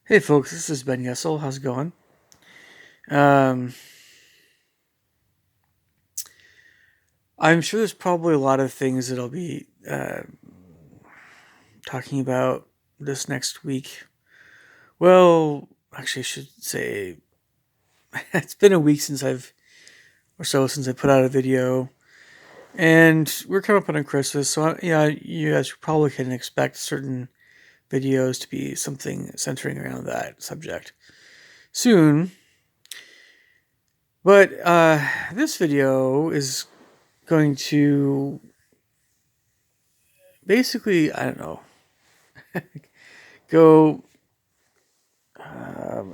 Hey folks, this is Ben Yessel. How's it going? Um, I'm sure there's probably a lot of things that I'll be talking about this next week. Well, actually, I should say it's been a week since I put out a video, and we're coming up on Christmas, so yeah, you guys probably can expect certain videos to be something centering around that subject soon. But this video is going to basically, I don't know, go.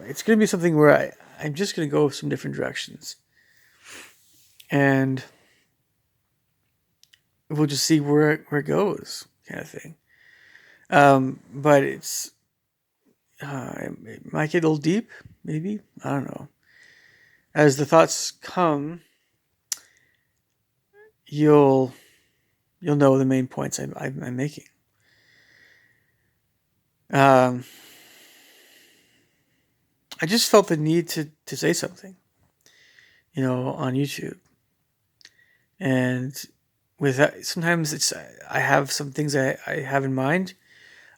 It's going to be something where I'm just going to go some different directions, and we'll just see where it goes, kind of thing. But it might get a little deep, maybe. I don't know. As the thoughts come, you'll you'll know the main points I'm making. Um, I just felt the need to say something, on YouTube. And with that, sometimes I have some things I have in mind.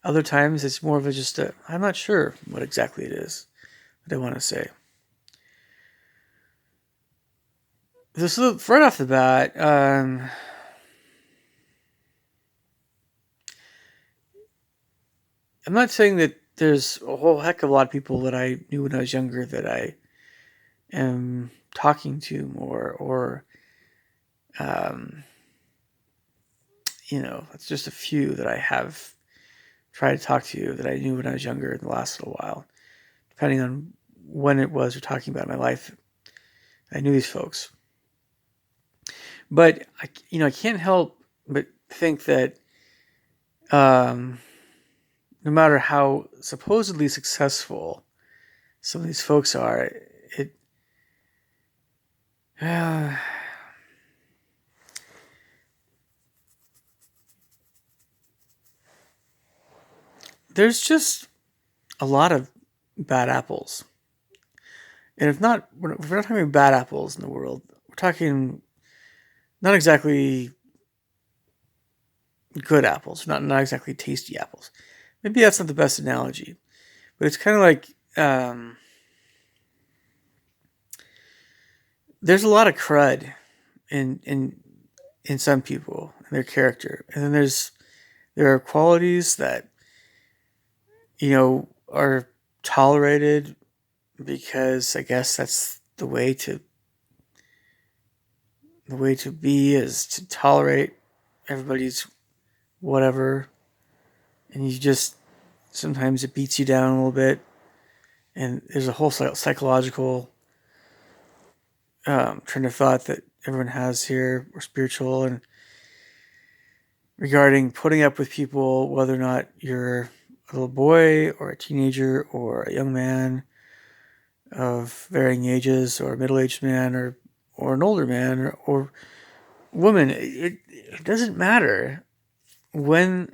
Other times it's more of I'm not sure what exactly it is that I want to say. This is right off the bat. I'm not saying that there's a whole heck of a lot of people that I knew when I was younger that I am talking to more, or um, it's just a few that I have tried to talk to that I knew when I was younger in the last little while, depending on when it was we're talking about in my life. I knew these folks, but I can't help but think that um, no matter how supposedly successful some of these folks are, it uh, there's just a lot of bad apples. And if we're not talking bad apples in the world, we're talking not exactly good apples, not exactly tasty apples. Maybe that's not the best analogy, but it's kind of like there's a lot of crud in in in some people and their character, and then there are qualities that are tolerated because I guess that's the way to be is to tolerate everybody's whatever, and you just sometimes it beats you down a little bit, and there's a whole psychological train of thought that everyone has here, or spiritual, and regarding putting up with people, whether or not you're a little boy or a teenager or a young man of varying ages, or a middle-aged man, or an older man, or woman. It doesn't matter. When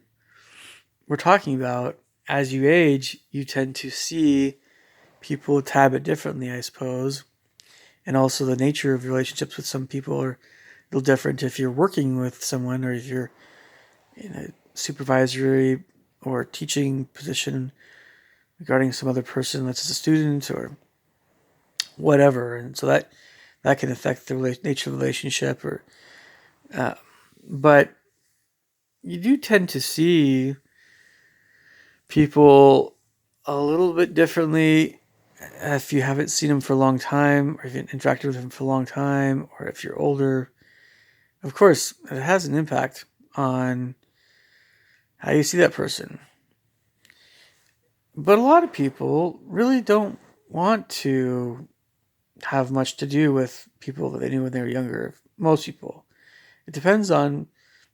we're talking about, as you age, you tend to see people a tad bit differently, I suppose. And also the nature of relationships with some people are a little different if you're working with someone, or if you're in a supervisory or teaching position regarding some other person that's a student or whatever. And so that can affect the nature of the relationship. Uh, but you do tend to see people a little bit differently if you haven't seen them for a long time, or if you've interacted with them for a long time, or if you're older. Of course, it has an impact on how you see that person. But a lot of people really don't want to have much to do with people that they knew when they were younger. Most people. It depends on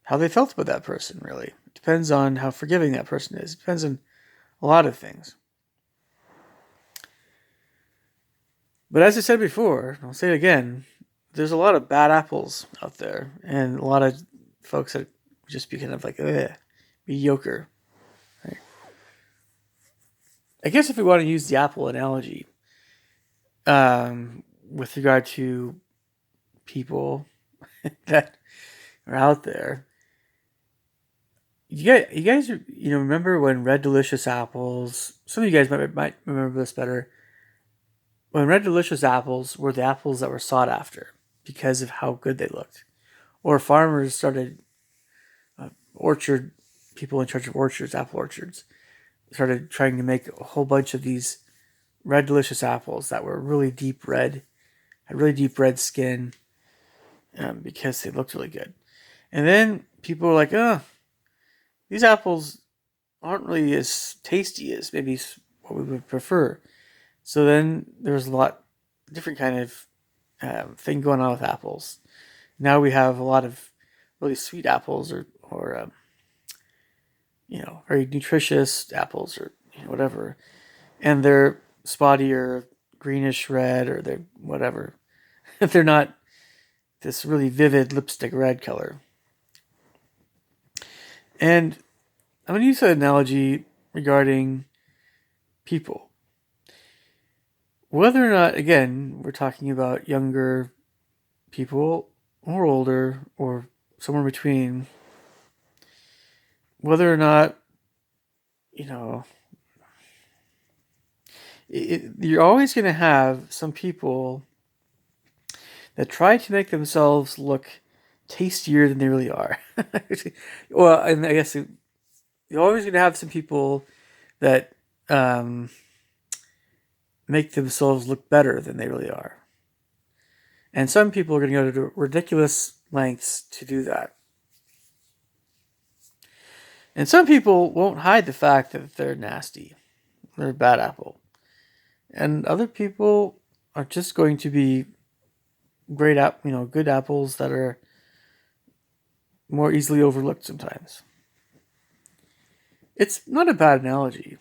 how they felt about that person, really. It depends on how forgiving that person is. It depends on a lot of things. But as I said before, I'll say it again, there's a lot of bad apples out there, and a lot of folks that just be kind of like, mediocre. Right? I guess if we want to use the apple analogy, with regard to people that are out there, you guys, remember when Red Delicious apples? Some of you guys might remember this better. When Red Delicious apples were the apples that were sought after because of how good they looked, or farmers started orchard people in charge of orchards, apple orchards, started trying to make a whole bunch of these Red Delicious apples that were really deep red, had really deep red skin, because they looked really good. And then people were like, oh, these apples aren't really as tasty as maybe what we would prefer. So then there was a lot different kind of thing going on with apples. Now we have a lot of really sweet apples, or very nutritious apples, or whatever, and they're spotty or greenish red, or they're whatever. They're not this really vivid lipstick red color. And I'm going to use an analogy regarding people. Whether or not, again, we're talking about younger people or older or somewhere between, whether or not, you're always going to have some people that try to make themselves look tastier than they really are. Well, and I guess you're always going to have some people that make themselves look better than they really are. And some people are going to go to ridiculous lengths to do that. And some people won't hide the fact that they're nasty. They're a bad apple. And other people are just going to be good apples that are more easily overlooked sometimes. It's not a bad analogy.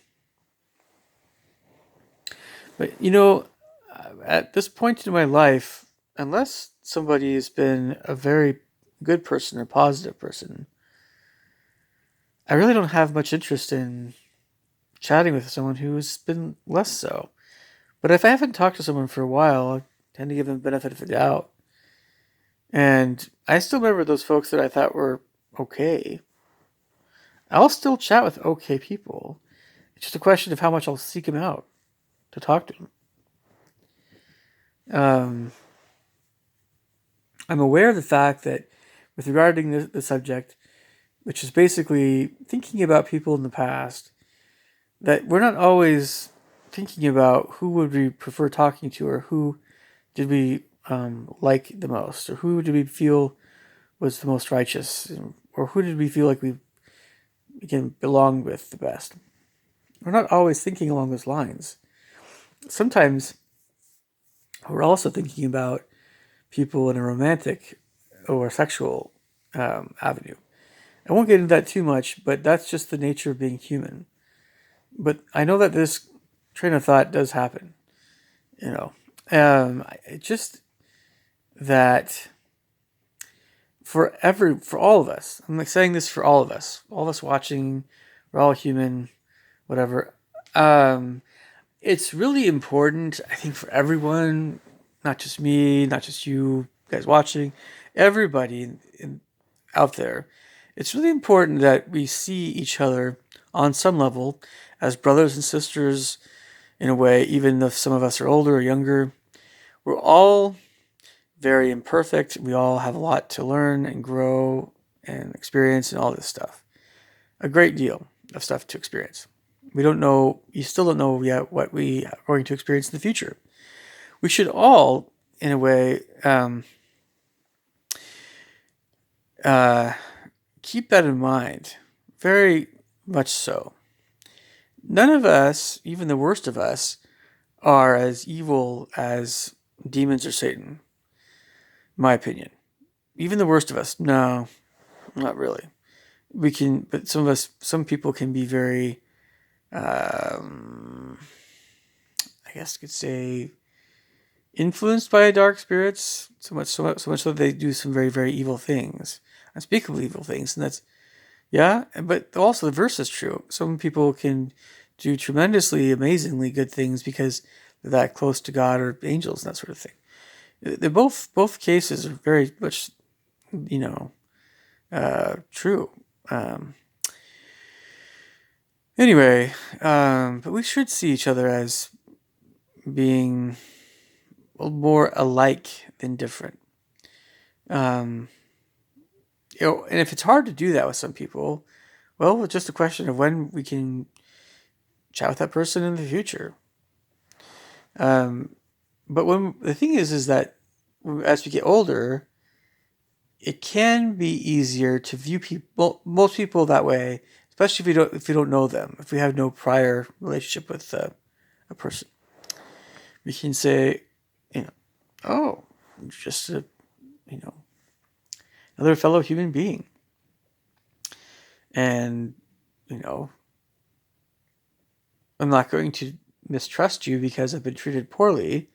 But, at this point in my life, unless somebody has been a very good person or positive person, I really don't have much interest in chatting with someone who's been less so. But if I haven't talked to someone for a while, I tend to give them the benefit of the doubt. And I still remember those folks that I thought were okay. I'll still chat with okay people. It's just a question of how much I'll seek them out to talk to them. I'm aware of the fact that with regarding the subject, which is basically thinking about people in the past, that we're not always thinking about who would we prefer talking to, or who did we like the most, or who did we feel was the most righteous, or who did we feel like we belong with the best. We're not always thinking along those lines. Sometimes we're also thinking about people in a romantic or sexual avenue. I won't get into that too much, but that's just the nature of being human. But I know that this train of thought does happen. Just that for all of us, I'm like saying this for all of us watching, we're all human, whatever. It's really important, I think, for everyone, not just me, not just you guys watching, everybody out there. It's really important that we see each other on some level as brothers and sisters in a way, even if some of us are older or younger. We're all very imperfect. We all have a lot to learn and grow and experience and all this stuff. A great deal of stuff to experience. You still don't know yet what we are going to experience in the future. We should all, in a way, keep that in mind. Very much so. None of us, even the worst of us, are as evil as demons or Satan, in my opinion. Even the worst of us, no, not really. But some people can be very, I guess you could say, influenced by dark spirits, so much so that they do some very, very evil things, unspeakable evil things. And that's, yeah, but also the verse is true. Some people can do tremendously, amazingly good things because they're that close to God or angels and that sort of thing. They're both cases are very much, you know, true. Um, anyway, but we should see each other as being more alike than different. Um, and if it's hard to do that with some people, well, it's just a question of when we can chat with that person in the future. But when the thing is that as we get older, it can be easier to view people, most people, that way, especially if you don't know them, if we have no prior relationship with a person. We can say, you know, oh, just a, you know, another fellow human being, and you know, I'm not going to mistrust you because I've been treated poorly.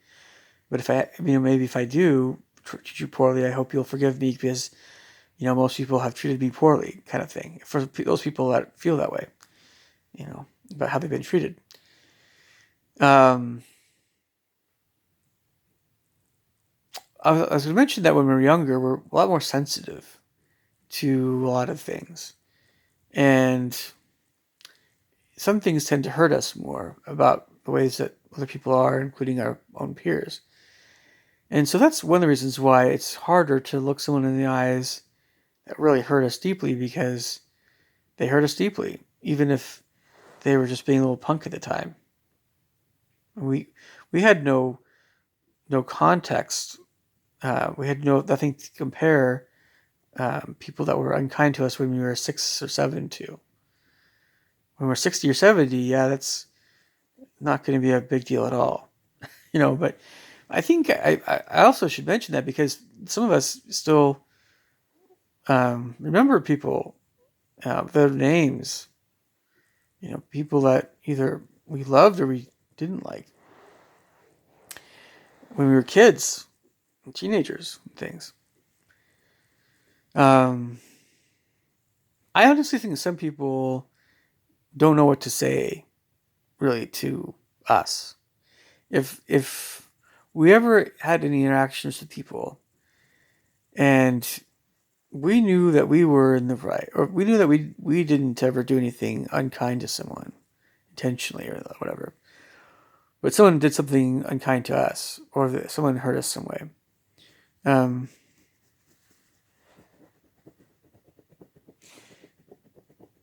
But if maybe if I do treat you poorly, I hope you'll forgive me because, most people have treated me poorly, kind of thing. For those people that feel that way, about how they've been treated. I was going to mention that when we're younger, we're a lot more sensitive to a lot of things. And some things tend to hurt us more about the ways that other people are, including our own peers. And so that's one of the reasons why it's harder to look someone in the eyes that really hurt us deeply, because they hurt us deeply, even if they were just being a little punk at the time. We had no context. We had nothing to compare people that were unkind to us when we were 6 or 7 to. When we're 60 or 70, yeah, that's not going to be a big deal at all. But I think I also should mention that because some of us still remember people, their names, people that either we loved or we didn't like when we were kids, teenagers, and things. I honestly think some people don't know what to say, really, to us. If we ever had any interactions with people, and we knew that we were in the right, or we knew that we didn't ever do anything unkind to someone, intentionally or whatever, but someone did something unkind to us, or someone hurt us some way.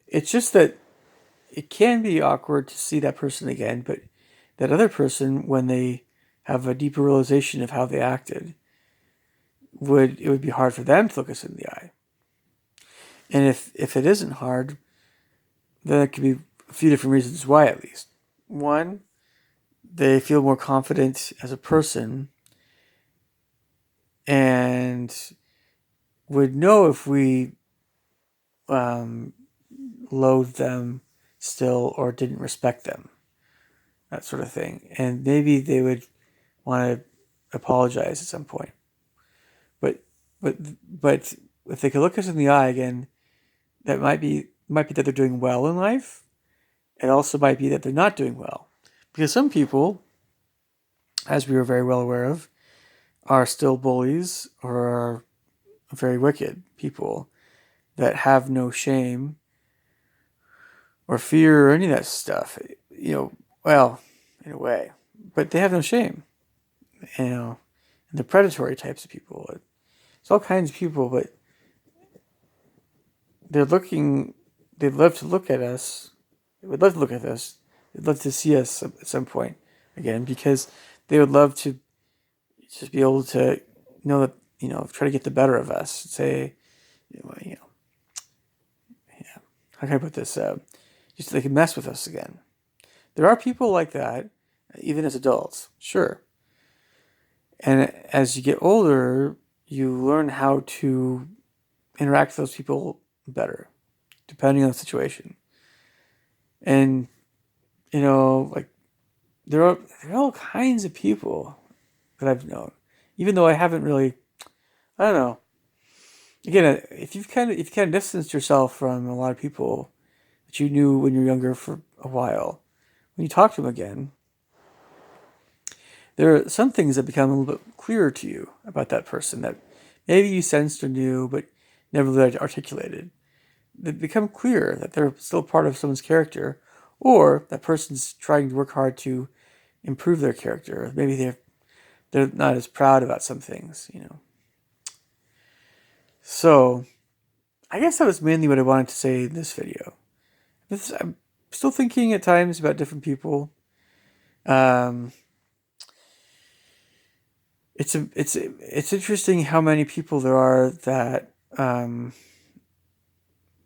It's just that it can be awkward to see that person again, but that other person, when they have a deeper realization of how they acted, it would be hard for them to look us in the eye. And if it isn't hard, then it could be a few different reasons why, at least. One, they feel more confident as a person and would know if we loathed them still or didn't respect them, that sort of thing. And maybe they would want to apologize at some point. But if they could look us in the eye again, that might be that they're doing well in life. It also might be that they're not doing well, because some people, as we were very well aware of, are still bullies or are very wicked people that have no shame or fear or any of that stuff. Well, in a way, but they have no shame. And the predatory types of people. It's all kinds of people, but they'd love to look at us. They would love to look at us. They'd love to see us at some point again, because they would love to just be able to know that, try to get the better of us. Say, yeah, how can I put this? Just they can mess with us again. There are people like that, even as adults, sure. And as you get older, you learn how to interact with those people better, depending on the situation. And, like, there are all kinds of people that I've known, even though I haven't really, I don't know. Again, if you've kind of distanced yourself from a lot of people that you knew when you were younger for a while, when you talk to them again, there are some things that become a little bit clearer to you about that person that maybe you sensed or knew, but never really articulated. They become clear that they're still part of someone's character, or that person's trying to work hard to improve their character. Maybe they're not as proud about some things, you know. So I guess that was mainly what I wanted to say in this video. I'm still thinking at times about different people. Um, it's interesting how many people there are that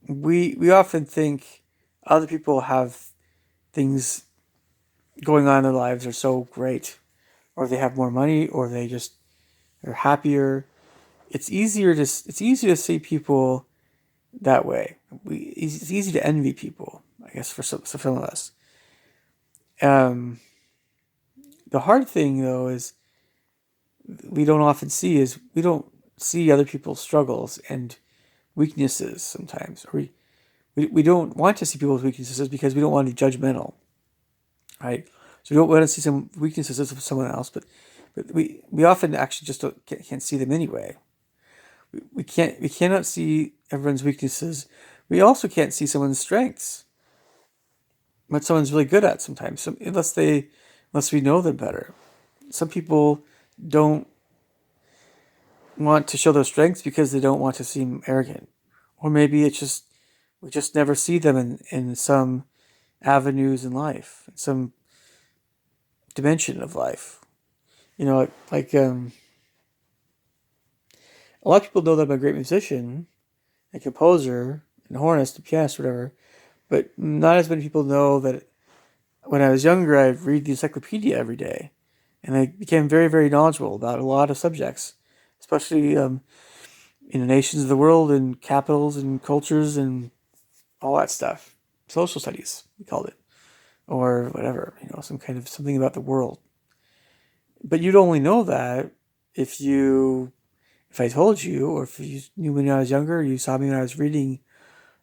we often think other people have things going on in their lives are so great, or they have more money, or they just are happier. It's easy to see people that way. It's easy to envy people, I guess, for some of us. Um, the hard thing though is we don't see other people's struggles and weaknesses sometimes, or we don't want to see people's weaknesses because we don't want to be judgmental, right? So we don't want to see some weaknesses of someone else, but we often actually just can't see them anyway. We cannot see everyone's weaknesses. We also can't see someone's strengths, what someone's really good at sometimes, unless we know them better. Some people don't want to show their strengths because they don't want to seem arrogant, or maybe it's just we just never see them in some avenues in life, in some dimension of life. You know, a lot of people know that I'm a great musician, a composer, and hornist, a pianist, whatever, but not as many people know that when I was younger, I'd read the encyclopedia every day, and I became very, very knowledgeable about a lot of subjects, especially in the nations of the world and capitals and cultures and all that stuff. Social studies, we called it, or whatever, you know, some kind of something about the world. But you'd only know that if I told you, or if you knew when I was younger, you saw me when I was reading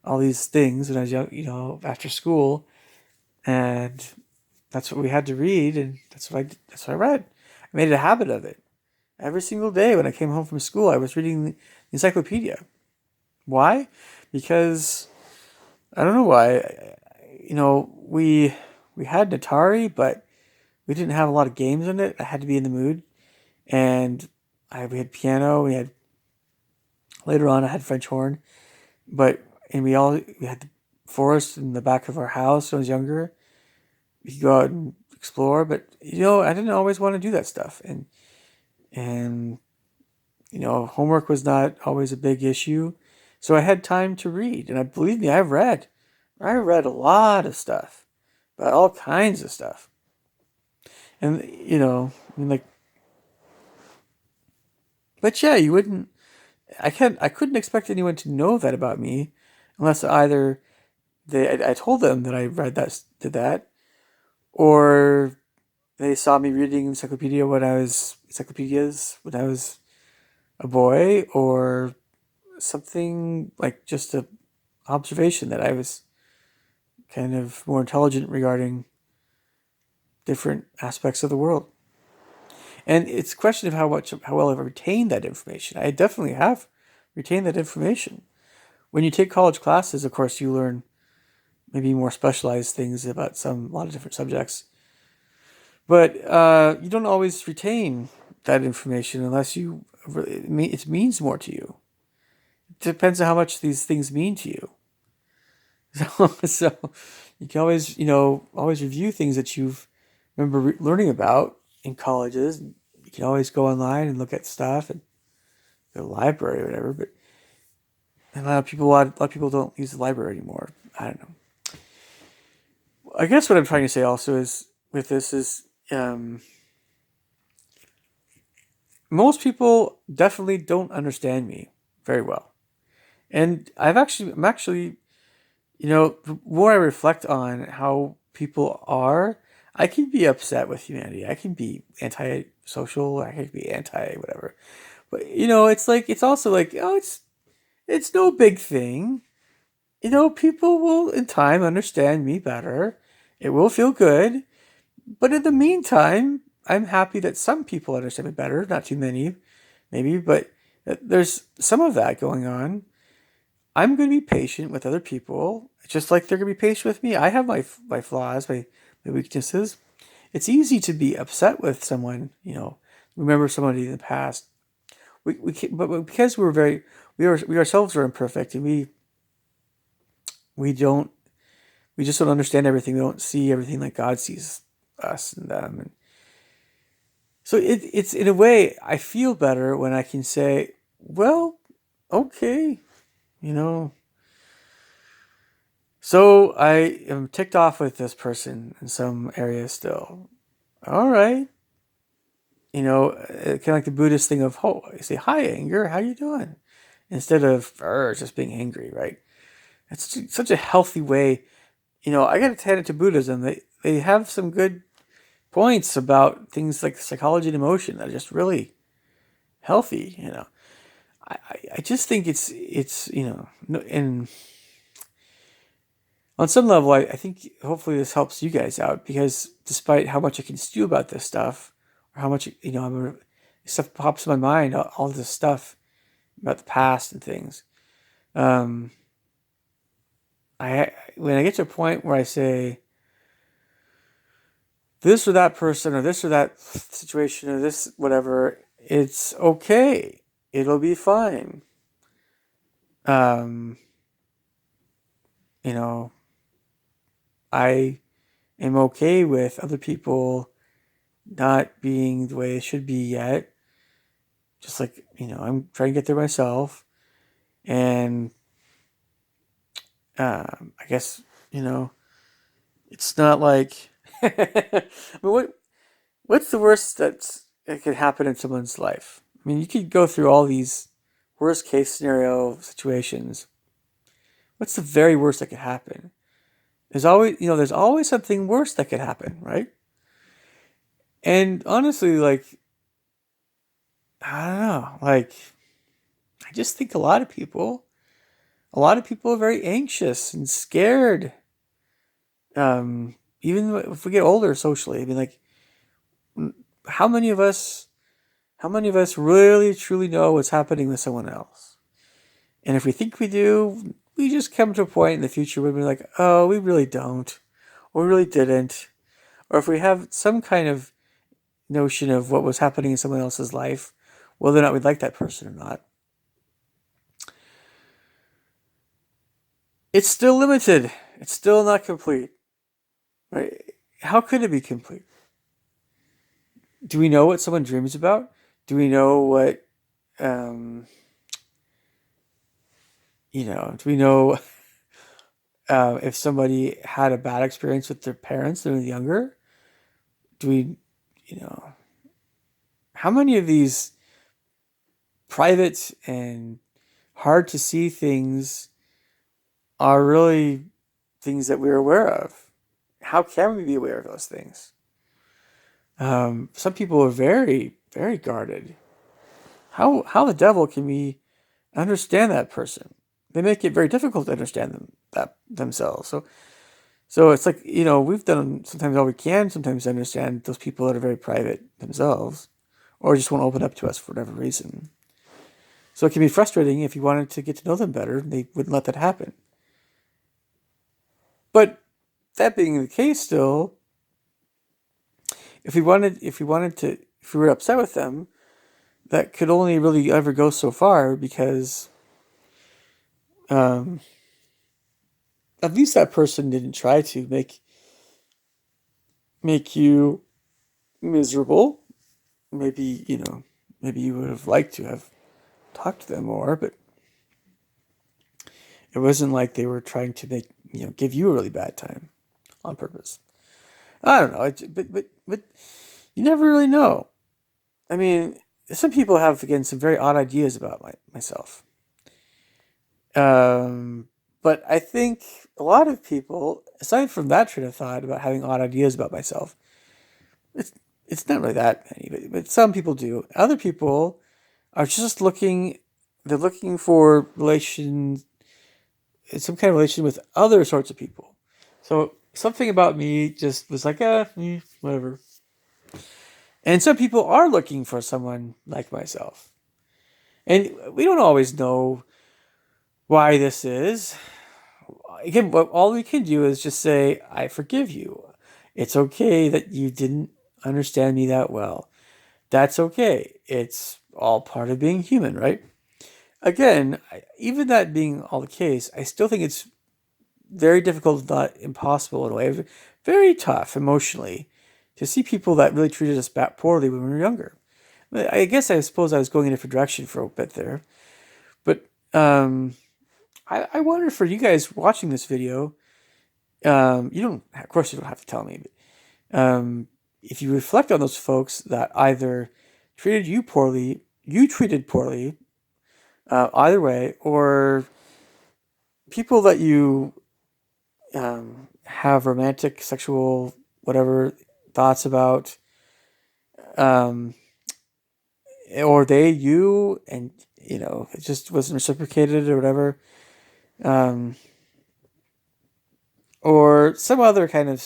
all these things when I was young, you know, after school, and that's what we had to read, and that's what I read. I made it a habit of it. Every single day when I came home from school, I was reading the encyclopedia. Why? Because I don't know why. You know, we had an Atari, but we didn't have a lot of games in it. I had to be in the mood, and we had piano. We had later on I had French horn, but and we had the forest in the back of our house when I was younger. We could go out and explore, but you know I didn't always want to do that stuff, and you know homework was not always a big issue, so I had time to read. And I believe me, I read a lot of stuff, about all kinds of stuff, and you know I mean like, but yeah, you wouldn't. I couldn't expect anyone to know that about me, unless either I told them that I read that did that, or they saw me reading encyclopedias when I was a boy, or something like just a observation that I was kind of more intelligent regarding different aspects of the world. And it's a question of how well I've retained that information. I definitely have retained that information. When you take college classes, of course, you learn maybe more specialized things about a lot of different subjects. But you don't always retain that information unless it means more to you. It depends on how much these things mean to you. So you can always, you know, always review things that you've remember learning about in colleges. You can always go online and look at stuff and go to the library or whatever. But a lot of people don't use the library anymore. I don't know. I guess what I'm trying to say also is with this is most people definitely don't understand me very well, and I'm actually, you know, the more I reflect on how people are, I can be upset with humanity. I can be anti-social. I can be anti whatever. But you know, it's also like, oh, it's no big thing. You know, people will in time understand me better, It will feel good, but in the meantime, I'm happy that some people understand me better. Not too many, maybe, but there's some of that going on. I'm going to be patient with other people, just like they're going to be patient with me. I have my flaws, my weaknesses. It's easy to be upset with someone, remember somebody in the past. But because we ourselves are imperfect, and we don't, we just don't understand everything. We don't see everything like God sees us and them. And so it's in a way, I feel better when I can say, well, okay, you know, so I am ticked off with this person in some areas still. All right. Kind of like the Buddhist thing of, oh, you say, hi, anger, how you doing? Instead of just being angry, right? It's such a healthy way. I got to hand it to Buddhism. They have some good points about things like psychology and emotion that are just really healthy. I just think it's and on some level, I think hopefully this helps you guys out, because despite how much I can stew about this stuff, or how much stuff pops in my mind, all this stuff about the past and things. Um, I When I get to a point where I say this or that person or this or that situation or this whatever, it's okay. It'll be fine. Um, you know, I am okay with other people not being the way they should be yet. Just like, I'm trying to get there myself. And I guess, it's not like I mean, what's the worst that could happen in someone's life? I mean, you could go through all these worst case scenario situations. What's the very worst that could happen? There's always something worse that could happen, right? And honestly, like, I don't know, like, I just think a lot of people are very anxious and scared. Even if we get older socially, I mean, like, how many of us, how many of us really truly know what's happening with someone else? And if we think we do, we just come to a point in the future where we're like, oh, we really don't, or we really didn't. Or if we have some kind of notion of what was happening in someone else's life, whether or not we'd like that person or not, it's still limited. It's still not complete. Right? How could it be complete? Do we know what someone dreams about? Do we know what, um, do we know if somebody had a bad experience with their parents when they were younger? Do we, you know, how many of these private and hard to see things are really things that we're aware of? How can we be aware of those things? Some people are very, very guarded. How the devil can we understand that person? They make it very difficult to understand themselves. So it's like, we've done sometimes all we can sometimes to understand those people that are very private themselves, or just won't open up to us for whatever reason. So it can be frustrating if you wanted to get to know them better, they wouldn't let that happen. But that being the case, still, if we were upset with them, that could only really ever go so far, because um, at least that person didn't try to make you miserable. Maybe maybe you would have liked to have talked to them more, but it wasn't like they were trying to give you a really bad time on purpose. I don't know, but you never really know. I mean, some people have, again, some very odd ideas about myself. Um, but I think a lot of people, aside from that train of thought about having odd ideas about myself, it's it's not really that many, but some people do. Other people are just they're looking for relations, some kind of relation with other sorts of people. So something about me just was like, whatever. And some people are looking for someone like myself. And we don't always know why this is. Again, all we can do is just say, I forgive you. It's okay that you didn't understand me that well. That's okay. It's all part of being human, right? Again, even that being all the case, I still think it's very difficult, if not impossible in a way, very tough emotionally, to see people that really treated us poorly when we were younger. I guess I suppose I was going in a different direction for a bit there, but I wonder for you guys watching this video, you don't, of course, you don't have to tell me, but if you reflect on those folks that either treated you poorly, you treated poorly, either way, or people that you have romantic, sexual, whatever thoughts about, or they, you, and it just wasn't reciprocated or whatever, or some other kind of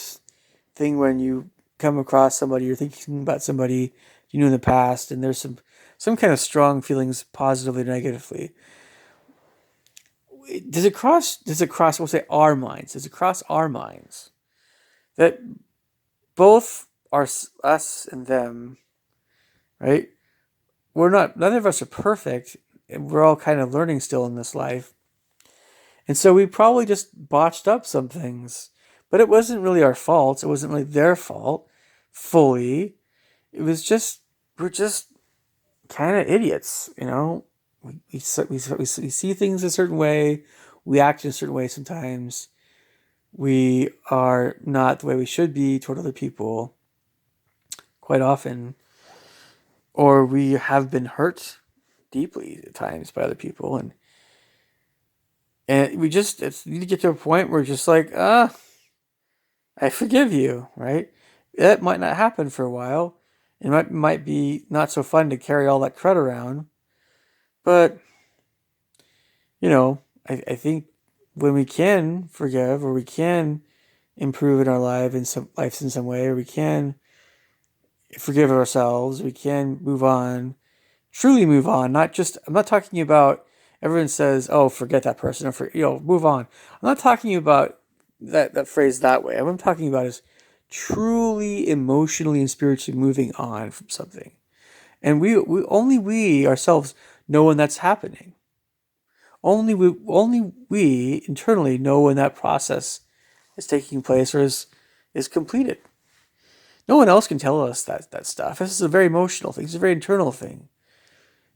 thing when you come across somebody, you're thinking about somebody you knew in the past, and there's some kind of strong feelings, positively or negatively. Does it cross, we'll say our minds, does it cross our minds that both are us and them, right? None of us are perfect, and we're all kind of learning still in this life. And so we probably just botched up some things, but it wasn't really our fault. It wasn't really their fault fully. It was just, we're just kind of idiots, we see things a certain way. We act in a certain way sometimes. We are not the way we should be toward other people quite often. Or we have been hurt deeply at times by other people. And we just need to get to a point where we're just like, I forgive you, right? That might not happen for a while. It might be not so fun to carry all that crud around. But, I think when we can forgive, or we can improve in our lives in some way, or we can forgive ourselves, we can move on, truly move on. I'm not talking about, everyone says, oh, forget that person, or move on. I'm not talking about that phrase that way. What I'm talking about is truly emotionally and spiritually moving on from something. And we ourselves know when that's happening. Only we internally know when that process is taking place or is completed. No one else can tell us that stuff. This is a very emotional thing. It's a very internal thing.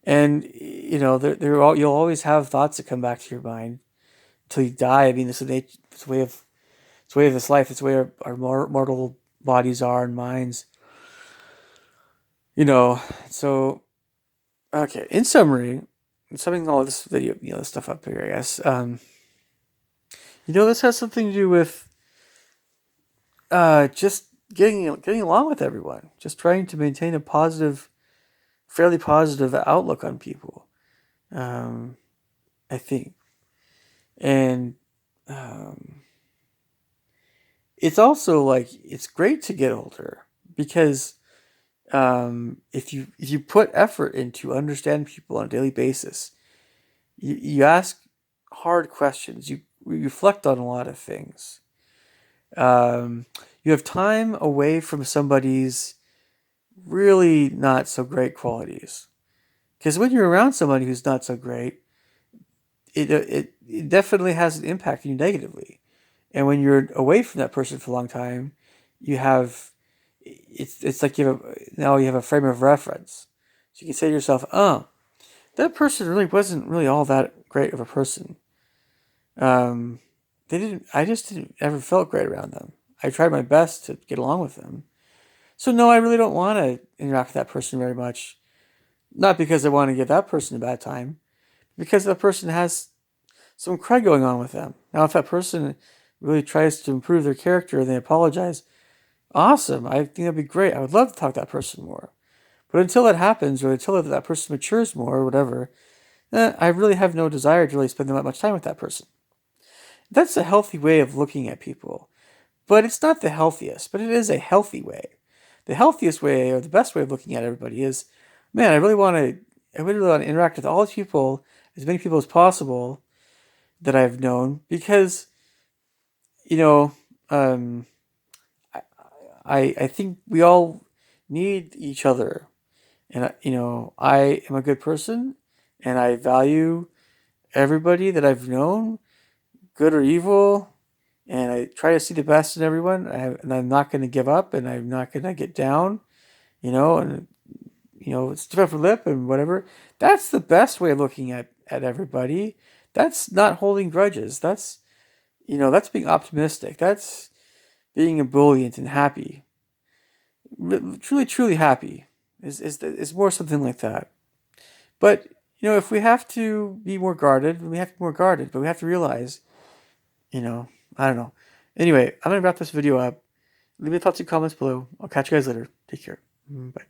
And you'll always have thoughts that come back to your mind until you die. I mean, it's the way of this life. It's the way our mortal bodies are and minds. So okay. In summary, summing all this video, this stuff up here, I guess. This has something to do with just getting along with everyone, just trying to maintain a fairly positive outlook on people. I think, and it's also like it's great to get older because if you put effort into understand people on a daily basis, you ask hard questions, you reflect on a lot of things. You have time away from somebody's really not so great qualities. Because when you're around somebody who's not so great, it definitely has an impact on you negatively. And when you're away from that person for a long time, it's like now you have a frame of reference. So you can say to yourself, oh, that person really wasn't really all that great of a person. I just didn't ever felt great around them. I tried my best to get along with them. So no, I really don't want to interact with that person very much. Not because I want to give that person a bad time, because that person has some crud going on with them. Now, if that person really tries to improve their character and they apologize, awesome. I think that'd be great. I would love to talk to that person more. But until that happens, or until that person matures more, or whatever, I really have no desire to really spend that much time with that person. That's a healthy way of looking at people. but it's not the healthiest, but it is a healthy way. The healthiest way, or the best way of looking at everybody is, man, I really want to interact with all these people, as many people as possible that I've known, because, you know, um, I think we all need each other. And, I am a good person and I value everybody that I've known, good or evil. And I try to see the best in everyone. And I'm not going to give up and I'm not going to get down, and, stiff upper lip and whatever. That's the best way of looking at everybody. That's not holding grudges. That's being optimistic. That's being ebullient and happy. Truly, truly happy is more something like that. But, if we have to be more guarded, we have to be more guarded. But we have to realize, you know, I don't know. Anyway, I'm going to wrap this video up. Leave me thoughts and comments below. I'll catch you guys later. Take care. Bye.